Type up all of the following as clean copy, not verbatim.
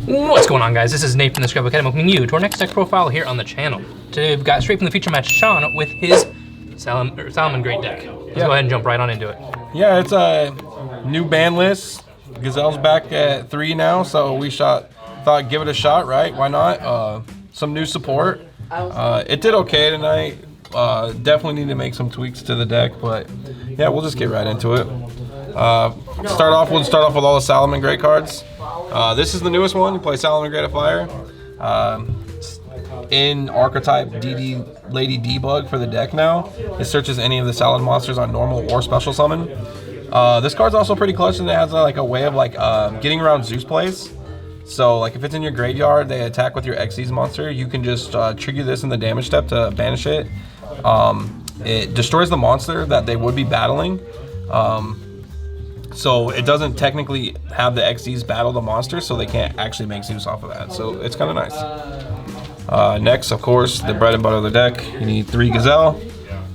What's going on, guys? This is Nate from the Scrap Academy welcoming you to our next deck profile here on the channel. Today we've got straight from the feature match Sean with his Salamangreat deck. Let's go ahead and jump right on into it. Yeah, it's a new ban list. Gazelle's back at 3 now, so we thought give it a shot, right? Why not? Some new support. It did okay tonight. Definitely need to make some tweaks to the deck, but yeah, we'll just get right into it. We'll start off with all the Salamangreat cards. This is the newest one. You play Salamangreat Fire. In archetype DD Lady Debug for the deck now. It searches any of the Salad monsters on normal or special summon. This card's also pretty clutch, and it has like a way of getting around Zeus plays. So like if it's in your graveyard, they attack with your Xyz monster. You can just trigger this in the damage step to banish it. It destroys the monster that they would be battling. So it doesn't technically have the Xyz battle the monster, so they can't actually make Zeus off of that. So it's kind of nice. Next, of course, the bread and butter of the deck. You need 3 Gazelle.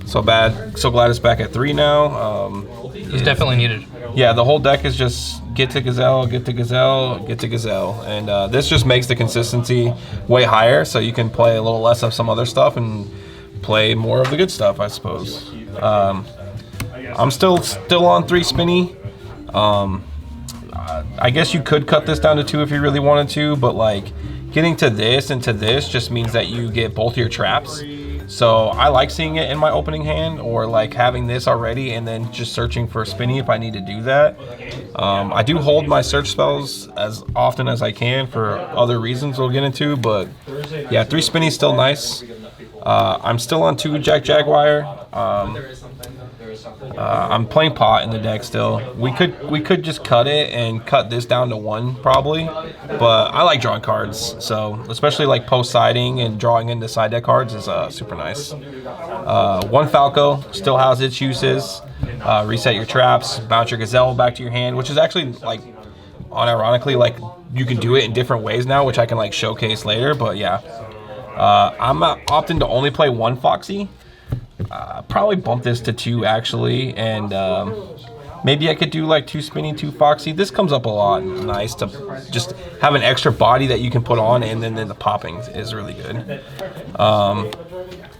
So glad it's back at 3 now. It's definitely needed. Yeah, the whole deck is just get to Gazelle, get to Gazelle, get to Gazelle. And this just makes the consistency way higher, so you can play a little less of some other stuff and play more of the good stuff, I suppose. I'm still on 3 Spinny. I guess you could cut this down to 2 if you really wanted to, but like getting to this and to this just means that you get both your traps. So I like seeing it in my opening hand, or like having this already and then just searching for Spinny if I need to do that. I do hold my search spells as often as I can for other reasons we'll get into, but yeah, 3 Spinny is still nice. I'm still on 2 Jaguar. I'm playing pot in the deck still. We could just cut it and cut this down to 1 probably, but I like drawing cards, so especially like post siding and drawing into side deck cards is super nice. 1 Falco still has its uses. Reset your traps, bounce your Gazelle back to your hand, which is actually like unironically like you can do it in different ways now, which I can like showcase later. But yeah, I'm opting to only play 1 Foxy. Probably bump this to 2 actually, and maybe I could do like 2 Spinny, 2 Foxy. This comes up a lot. Nice to just have an extra body that you can put on, and then the popping is really good.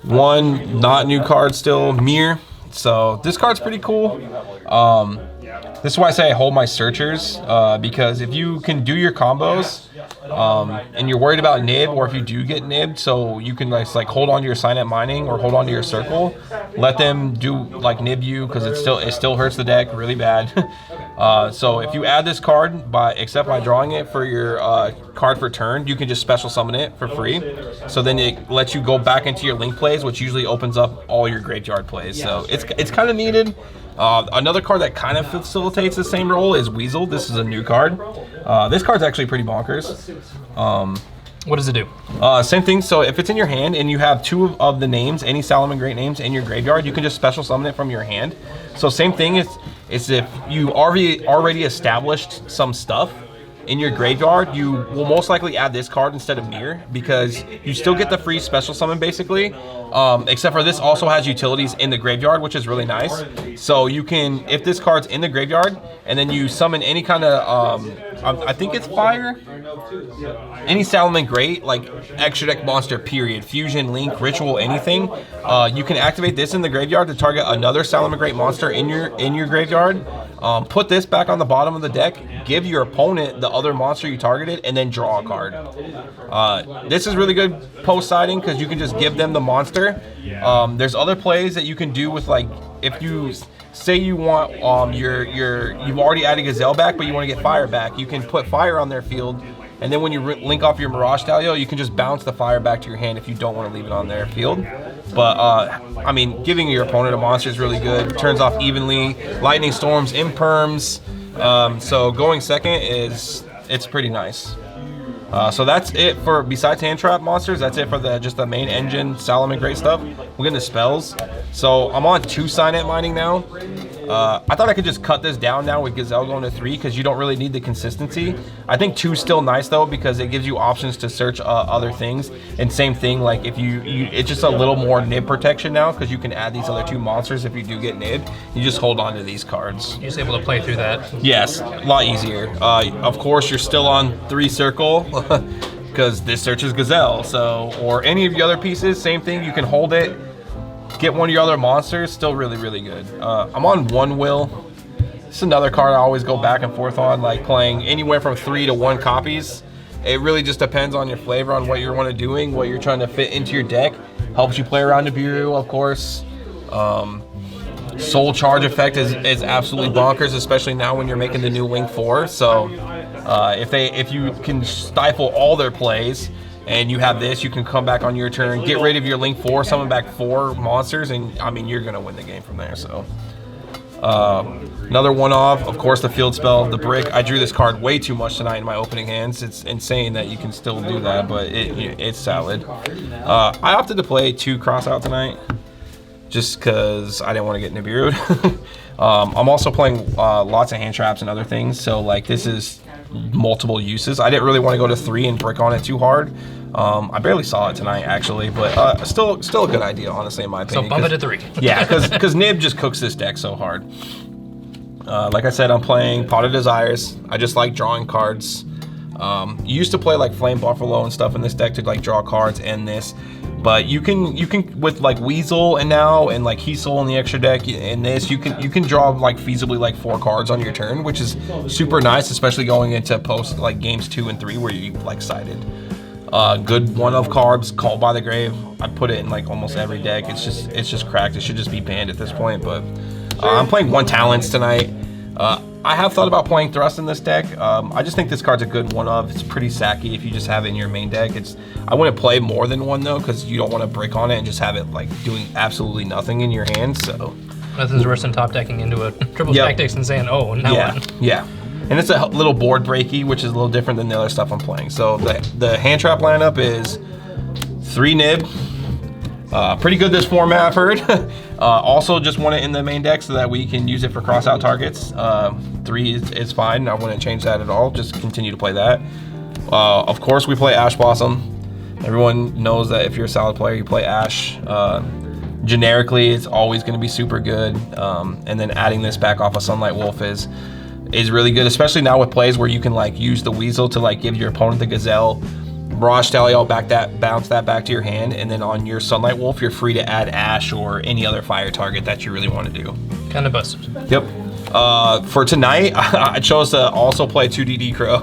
1 not new card still, Mirror. So this card's pretty cool. This is why I say I hold my searchers, because if you can do your combos and you're worried about nib, or if you do get nibbed, so you can like hold on to your sign at mining or hold on to your circle, let them do like nib you, because it still hurts the deck really bad. So if you add this card except by drawing it for your card for turn, you can just special summon it for free. So then it lets you go back into your link plays, which usually opens up all your graveyard plays. So it's kind of needed. Another card that kind of facilitates the same role is Weasel. This is a new card. This card's actually pretty bonkers. What does it do? Same thing. So if it's in your hand and you have 2 of the names, any Salamangreat names in your graveyard, you can just special summon it from your hand. So same thing is if you already established some stuff in your graveyard, you will most likely add this card instead of Mirror, because you still get the free special summon basically, except for this also has utilities in the graveyard, which is really nice. So you can, if this card's in the graveyard and then you summon any kind of I think it's fire, any Salamangreat, like extra deck monster, period, fusion, link, ritual, anything, you can activate this in the graveyard to target another Salamangreat monster in your graveyard. Put this back on the bottom of the deck, give your opponent the other monster you targeted, and then draw a card. This is really good post siding because you can just give them the monster. There's other plays that you can do with, like, if you say you want you've already added Gazelle back, but you want to get Fire back, you can put Fire on their field, and then when you link off your Mirage Stallion, you can just bounce the Fire back to your hand if you don't want to leave it on their field. But I mean, giving your opponent a monster is really good. Turns off evenly. Lightning Storms, Imperms. So going second it's pretty nice. So that's it for, besides hand trap monsters, that's it for just the main engine Salamangreat stuff. We'll get into spells. So I'm on 2 Signet Mining now. I thought I could just cut this down now with Gazelle going to 3 because you don't really need the consistency. I think 2 is still nice though because it gives you options to search other things. And same thing, like if it's just a little more nib protection now because you can add these other 2 monsters if you do get nibbed. You just hold on to these cards. You're just able to play through that. Yes, a lot easier. Of course, you're still on 3 circle because this searches Gazelle. So, or any of the other pieces, same thing. You can hold it. Get one of your other monsters, still really, really good. I'm on 1 will. This is another card I always go back and forth on, like playing anywhere from 3 to 1 copies. It really just depends on your flavor, on what you're want to doing, what you're trying to fit into your deck. Helps you play around Nibiru, of course. Soul Charge effect is absolutely bonkers, especially now when you're making the new Link 4. So if you can stifle all their plays, and you have this, you can come back on your turn, get rid of your Link 4, summon back 4 monsters, and I mean, you're gonna win the game from there, so. Another one-off, of course, the field spell, the brick. I drew this card way too much tonight in my opening hands. It's insane that you can still do that, but it's solid. I opted to play 2 crossout tonight, just because I didn't want to get Nibiru'd. I'm also playing lots of hand traps and other things, so like this is multiple uses. I didn't really want to go to 3 and brick on it too hard. I barely saw it tonight actually, but still a good idea, honestly, in my opinion. So bump it to 3. Yeah, because Nib just cooks this deck so hard. Like I said, I'm playing Pot of Desires. I just like drawing cards. You used to play like Flame Buffalo and stuff in this deck to like draw cards and this. But you can with like Weasel and like Heasel in the extra deck and this, you can draw like feasibly like 4 cards on your turn, which is super nice, especially going into post like games 2 and 3 where you like sided. Good one-of cards, Called by the Grave. I put it in like almost every deck. It's just cracked. It should just be banned at this point. But I'm playing 1 Talents tonight. I have thought about playing Thrust in this deck. I just think this card's a good one-of. It's pretty sacky if you just have it in your main deck. I wouldn't play more than 1 though, because you don't want to brick on it and just have it like doing absolutely nothing in your hand. So nothing's worse than top decking into a triple tactics and saying, oh, now what? Yeah. And it's a little board breaky, which is a little different than the other stuff I'm playing. So the hand trap lineup is 3 Nib. Pretty good this format, I've heard. Also just want it in the main deck so that we can use it for cross-out targets. 3 is fine. I wouldn't change that at all. Just continue to play that. Of course, we play Ash Blossom. Everyone knows that if you're a solid player, you play Ash. Generically, it's always going to be super good. And then adding this back off of Sunlight Wolf is really good, especially now with plays where you can like use the Weasel to like give your opponent the Gazelle. Mirage Taliel, bounce that back to your hand, and then on your Sunlight Wolf, you're free to add Ash or any other fire target that you really want to do. Kind of busted. Yep. For tonight, I chose to also play 2DD Crow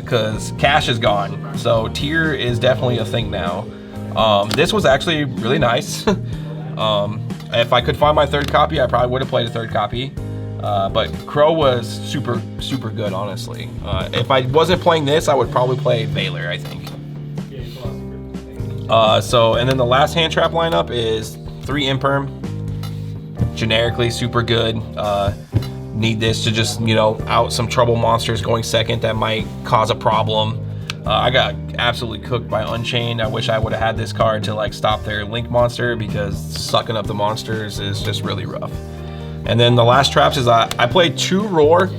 because Cash is gone. So tier is definitely a thing now. This was actually really nice. If I could find my 3rd copy, I probably would have played a 3rd copy. But Crow was super, super good, honestly. If I wasn't playing this, I would probably play Valor, I think. And then the last hand trap lineup is 3 Imperm. Generically, super good. Need this to just, out some trouble monsters going second that might cause a problem. I got absolutely cooked by Unchained. I wish I would have had this card to like stop their Link monster because sucking up the monsters is just really rough. And then the last traps is I played 2 Roar.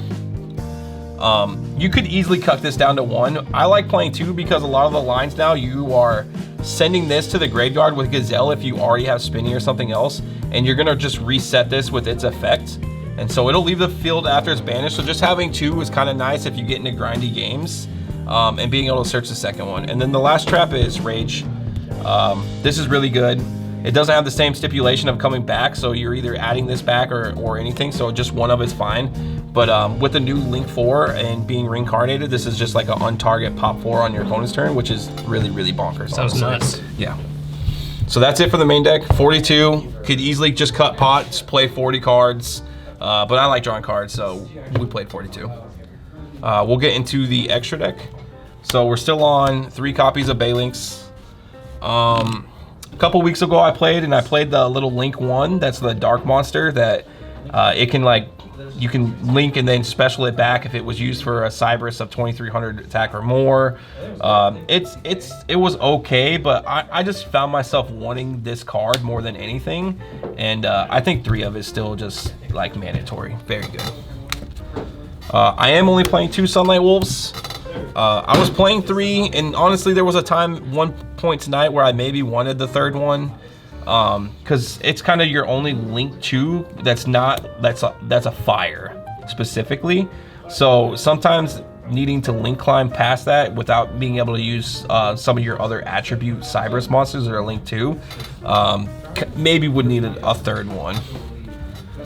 You could easily cut this down to 1. I like playing 2 because a lot of the lines now you are sending this to the graveyard with Gazelle if you already have Spinny or something else, and you're gonna just reset this with its effect. And so it'll leave the field after it's banished. So just having 2 is kind of nice if you get into grindy games, and being able to search the second one. And then the last trap is Rage. This is really good. It doesn't have the same stipulation of coming back, so you're either adding this back or anything, so just one of it's fine. But with the new Link 4 and being reincarnated, this is just like an on-target pop 4 on your opponent's turn, which is really, really bonkers. Sounds honestly. nuts. Yeah. So that's it for the main deck. 42. Could easily just cut pots, play 40 cards. But I like drawing cards, so we played 42. We'll get into the extra deck. So we're still on 3 copies of Balinks. A couple weeks ago I played the little Link 1. That's the dark monster that it can like you can link and then special it back if it was used for a Cybers of 2300 attack or more. It was okay, but I just found myself wanting this card more than anything, and I think 3 of it is still just like mandatory. Very good. I am only playing 2 Sunlight Wolves. I was playing 3, and honestly, there was a time, one point tonight, where I maybe wanted the 3rd one, because it's kind of your only link 2 that's a fire specifically. So sometimes needing to link climb past that without being able to use some of your other attribute Cybers monsters that are linked 2, maybe would need a 3rd one.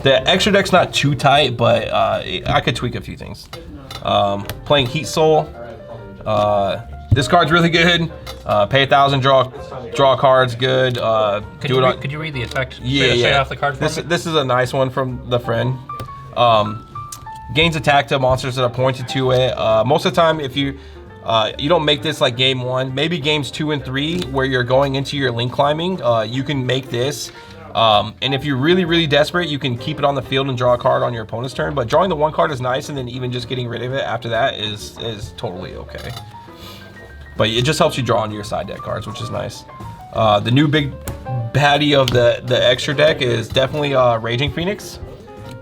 The extra deck's not too tight, but I could tweak a few things. Playing Heat Soul. This card's really good. Pay 1,000, draw cards. Good. Could you read the effect? Yeah, straight off the card. This is a nice one from the friend. Gains attack to monsters that are pointed to it. Most of the time, if you don't make this like game 1, maybe games 2 and 3, where you're going into your link climbing, you can make this. And if you're really desperate, you can keep it on the field and draw a card on your opponent's turn. But drawing the 1 card is nice, and then even just getting rid of it after that is totally okay. But it just helps you draw into your side deck cards, which is nice. The new big baddie of the extra deck is definitely Raging Phoenix.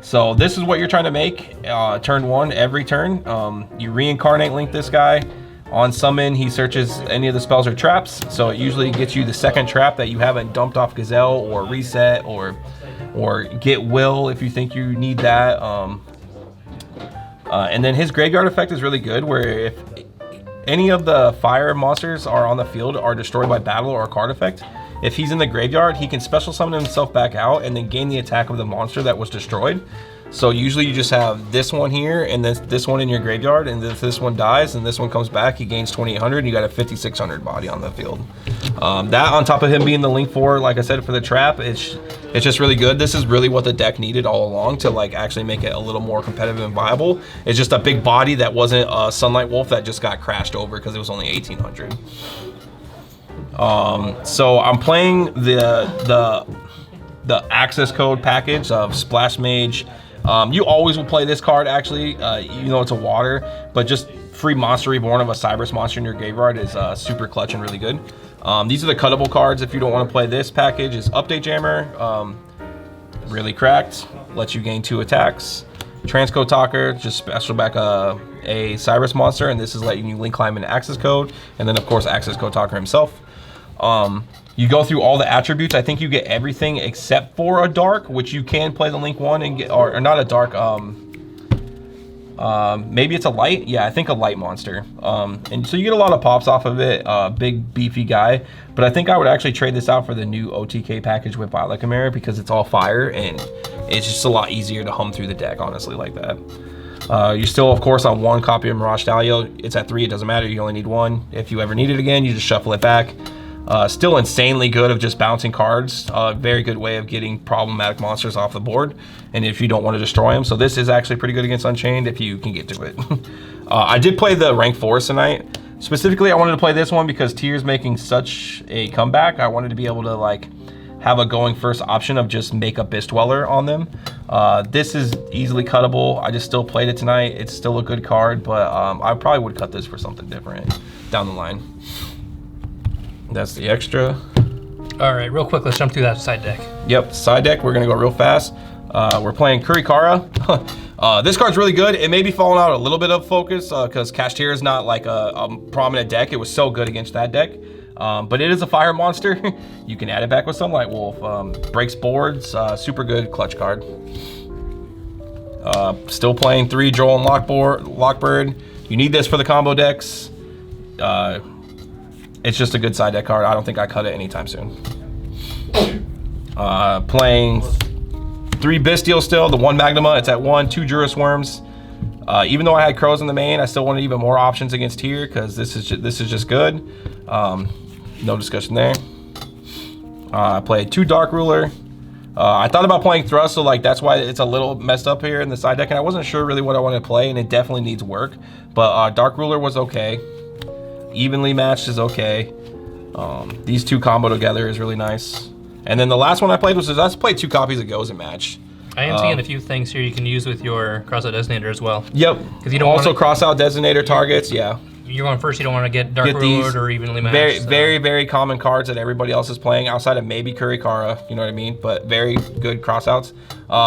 So this is what you're trying to make turn 1 every turn. You reincarnate link this guy. On summon, he searches any of the spells or traps, so it usually gets you the 2nd trap that you haven't dumped off Gazelle or reset or get will if you think you need that. And then his graveyard effect is really good, where if any of the fire monsters are on the field are destroyed by battle or a card effect, if he's in the graveyard, he can special summon himself back out and then gain the attack of the monster that was destroyed. So usually you just have this one here and then this one in your graveyard, and if this one dies and this one comes back, he gains 2,800 and you got a 5,600 body on the field. That on top of him being the link 4, like I said, for the trap, it's just really good. This is really what the deck needed all along to like actually make it a little more competitive and viable. It's just a big body that wasn't a Sunlight Wolf that just got crashed over because it was only 1,800. So I'm playing the access code package of Splash Mage. You always will play this card, actually, you know it's a water, but just free Monster Reborn of a Cybers monster in your graveyard is super clutch and really good. These are the cuttable cards if you don't want to play this package. Is Update Jammer, really cracked, lets you gain 2 attacks. Transcode Talker, just special back a Cybers monster, and this is letting you link climb into access code, and then of course access code Talker himself. You go through all the attributes. I think you get everything except for a dark, which you can play the link 1 and get, or not a dark, maybe it's a light. Yeah, I think a light monster. And so you get a lot of pops off of it, big beefy guy. But I think I would actually trade this out for the new OTK package with Violet Chimera because it's all fire and it's just a lot easier to hum through the deck, honestly, like that. You're still, of course, on 1 copy of Mirage Stallion. It's at 3, it doesn't matter, you only need 1. If you ever need it again, you just shuffle it back. Still insanely good of just bouncing cards. Very good way of getting problematic monsters off the board, and if you don't want to destroy them. So this is actually pretty good against Unchained if you can get to it. I did play the rank 4s tonight. Specifically, I wanted to play this one because Tier's making such a comeback. I wanted to be able to like have a going first option of just make a Abyss Dweller on them. This is easily cuttable. I just still played it tonight. It's still a good card, but I probably would cut this for something different down the line. That's the extra. All right, real quick, let's jump through that side deck. Yep, side deck, we're gonna go real fast. We're playing Kurikara. This card's really good. It may be falling out a little bit of focus because Kashtira is not like a prominent deck. It was so good against that deck. But it is a fire monster. You can add it back with Sunlight Wolf. Breaks boards, super good clutch card. Still playing 3 Joel and Lockbird. You need this for the combo decks. It's just a good side deck card. I don't think I cut it anytime soon. Playing 3 Bestial still, the 1 Magnuma, it's at 1, 2 Juris Worms. Even though I had Crows in the main, I still wanted even more options against Tier because this is just good. No discussion there. I played 2 Dark Ruler. I thought about playing Thrust, so like that's why it's a little messed up here in the side deck, and I wasn't sure really what I wanted to play, and it definitely needs work. But Dark Ruler was okay. Evenly matched is okay. These 2 combo together is really nice. And then the last one I played was I played 2 copies of Goes and Match. I am seeing a few things here you can use with your crossout designator as well. Yep. Because you don't also wanna, cross out designator targets. Yeah. You're going first. You don't want to get Dark Road or evenly matched. Very common cards that everybody else is playing outside of maybe Kurikara. You know what I mean? But very good crossouts.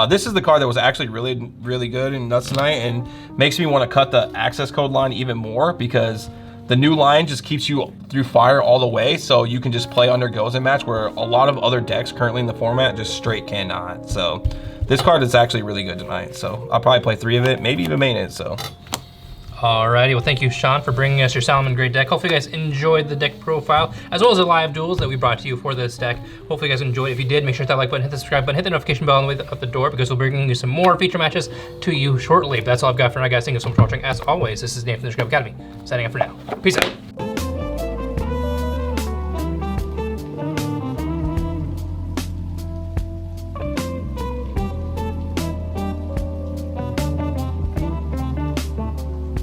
This is the card that was actually really good in Nuts tonight, and makes me want to cut the access code line even more because the new line just keeps you through fire all the way, so you can just play under Goes and match where a lot of other decks currently in the format just straight cannot. So this card is actually really good tonight. So I'll probably play 3 of it, maybe even main it. So. Alrighty, well thank you, Sean, for bringing us your Salamangreat deck. Hopefully you guys enjoyed the deck profile, as well as the live duels that we brought to you for this deck. Hopefully you guys enjoyed it. If you did, make sure to hit that like button, hit the subscribe button, hit the notification bell on the way out the door, because we'll be bringing you some more feature matches to you shortly. But that's all I've got for now, guys. Thank you so much for watching. As always, this is Nate from the YuGiOh Academy, signing out for now. Peace out.